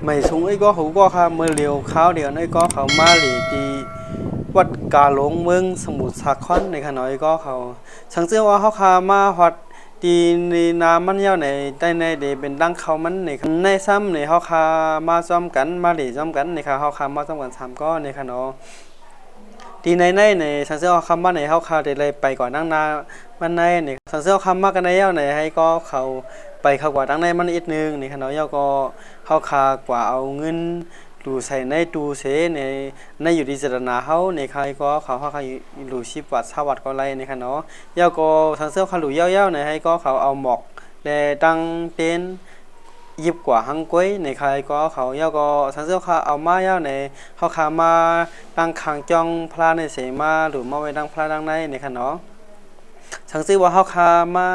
mày xuống ấy có hữu có kha mưa liều kháo điều ấy có khảo ma lì điวัดกาหลงเมืองสมุทรสาครในขณะนี้ก็เขาสังเกตว่าเขาขามาหัดดีในน้ำมันยาวในได้ในเดเป็นดังเขามันในซ้ำในเขาขามาซ้อมกันมาหลีซ้อมกันในเขาขามาซ้อมกันสามก็ในขณะดีในสังเกตว่าคำว่าในเขาขาได้เลยไปก่อนดังนามันในสังเกตว่าคำว่ากันในยาวในให้ก็เขาไปเข้ากว่าดังในมันอีกนึงในขณะยาวก็เขาขากว่าเอาเงินดูใส่ในดูเสในอยู่ที่เจตนาเขาในใครก็เขาดูชีพวัดชาววัดก็ไรในขณะยาวก็ทางเสื้อเขาหลุยยาวในให้ก็เขาเอาหมอกและตั้งเต็นยิบกว่าหังก้อยในใครก็เขายาวก็ทางเสื้อเขาเอามายาวในเขาขามาตั้งขังจองพระในเสมาหรือมาไว้ตั้งพระดังในขณะทางเสื้อว่าเขาขามา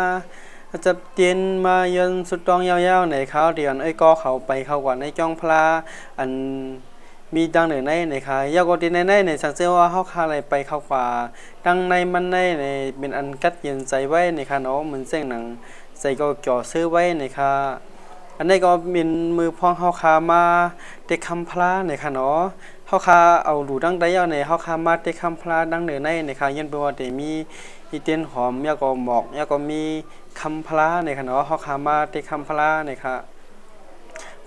จะเตียนมายันสุดตองยาวๆในเขาเดียนไอ้ก็เขาไปเขากว่าในจ้องพลาอันมีดังหนึ่งในขายยาวกว่าที่ในสังเกตว่าเขาคาอะไรไปเขากว่าดังในมันในเป็นอันกัดเย็นใจไว้ในค่ะเนาะเหมือนเส้นหนังใส่ก็จ่อซื้อไว้ในค่ะอันนี้ก็เป็นมือพองเขาคามาเด็กคำพลาในค่ะเนาะเขาคาเอาหลูดังได้ยาวในเขาคามาเด็กคำพลาดังหนึ่งในค่ะยันเป็นว่าเดมีอีเตียนหอมยาก็หมอกยาก็มีคำพลาในขณะเขาขามาเด็กคำพลาในค่ะ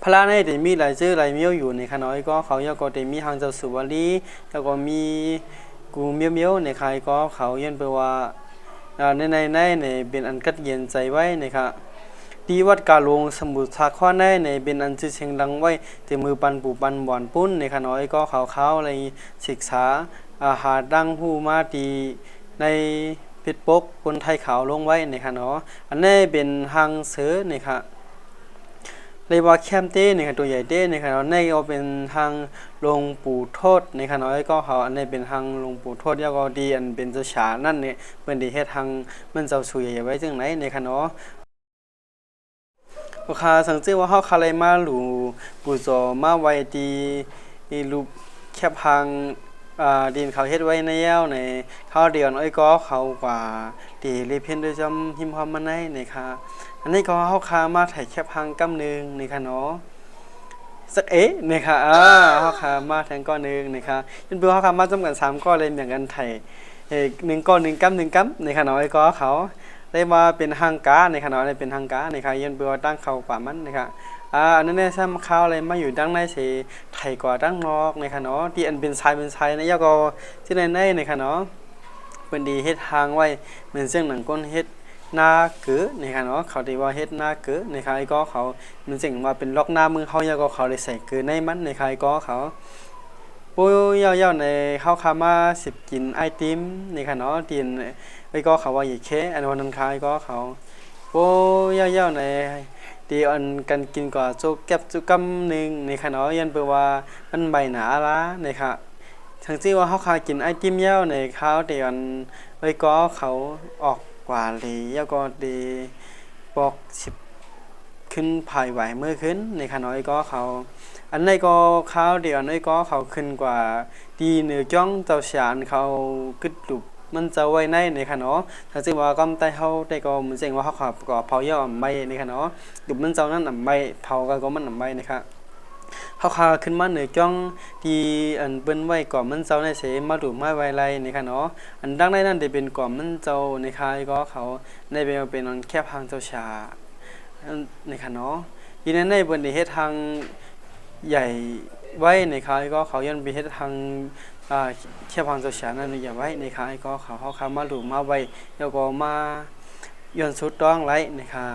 พลาในเดมีหลายชื่อหลายเมียวอยู่ในขณะก็เขายาก็เดมีหางเจ้าสุวรรณียาก็มีกูเมียวในใครก็เขายันเป็นว่าในเป็นอันกัดเย็นใจไว้ในค่ะดีวัดกาหลงสมุทรสาครในเป็นอันชื่อเชียงดังไว้แต่มือปันปูปันหวานปุ้นในขณะก็เขาอะไรศึกษาอาหารดังหูมาดีในพิษปกคนไทยขาวลงไว้ในค่ะเนาะอันนี้เป็นหางเสือในค่ะเรียกว่าแคมเต้ในค่ะตัวใหญ่เต้ในค่ะเนาะในก็เป็นหางลงปู่โทษในค่ะเนาะก็เขาอันนี้เป็นหางลงปู่โทษยาก็ดีอันเป็นเจ้าฉานั่นเนี่ยเป็นดีเฮ็ดหางมันเจ้าสุยใหญ่ไว้จังไหนในค่ะเนาะราคาสังเกตว่าเขาคาเลยมาหลูปูจอมาไว้ดีรูปแคบหางดินเขาเฮ็ดไว้ในแย้วในเขาเดียวน้อยก็เขากว่าดีรีเพนโดยจำหิมความมันในค่ะอันนี้ก็เขาคามาถ่ายแคบหางกำนึงในค่ะเนาะสักในค่ะเขาคามาแทงก้อนนึงในค่ะยันเบื่อเขาคามาจำกัน3ก้อนเลยอย่างกันถ่าย1ก้อน1กำ1กำในค่ะน้อยก็เขาได้มาเป็นหางกาในค่ะน้อยเป็นหางกาในค่ะยันเบื่อตั้งเขากว่ามันนะคะอันนั้นเนี่ยซ้ำข้าวอะไรมาอยู่ดังในเสไทยกว่าดังนอกในค่ะเนาะที่อันเป็นชายนะยาก็ที่ในค่ะเนาะเป็นดีเฮ็ดทางไว้เหมือนเส้นหนังก้นเฮ็ดนาเก๋ในค่ะเนาะเขาดีว่าเฮ็ดนาเก๋ในค่ะไอ้ก็เขาเหมือนเส้นมาเป็นล็อกหน้ามือเขายาก็เขาเลยใส่เก๋ในมันในค่ะไอ้ก็เขาปุ้ยยาวในข้าวขามา10กินไอติมในค่ะเนาะตีนไอ้ก็เขาว่าอย่าแค่อันวันนั้นค่ะไอ้ก็เขาปุ้ยยาวในดีอันกันกินกว่าจุกแก็บจุกกำหนึ่งในขณะยันเปว่ามันใบหนาละในค่ะทั้งที่ว่าเขาคากินไอติมเย้าในข้าวเดียนก็เขาออกกว่าเลยแล้วก็ดีปอก10ขึ้นภายไหวเมื่อขึ้นในขณะก็เขาอันในก็ข้าวเดียนก็เขาขึ้นกว่าดีเหนือจ้องเจ้าฉานเขากึดลุบมันจะไว้ในค่ะเนาะถ้าจริงว่าก็ได้เขาได้ก็เหมือนเสียงว่าเขาขับก็เผาเยอะไม่ในค่ะเนาะดุมันเจ้านั้นไม่เผาก็มันไม่นะคะเขาขาขึ้นมาเหนือจ้องที่อันเปิ้นไว้ก่อนมันเจ้าในเสมาดูมาไว้ไรในค่ะเนาะอันดังในนั้นได้เป็นก่อนมันเจ้าในคายก็เขาได้เป็นแค่พังเจ้าชาในค่ะเนาะทีนั้นในเปิ้นได้เฮ็ดทางใหญ่ไว้ในคายก็เขายันไปเฮ็ดทางแค่พังเจ้าฉานั่นอย่าไว้ในค่ะก็เขามาหลุมมาไว้แล้วก็มาย้อนสุดต้องไรนะคะ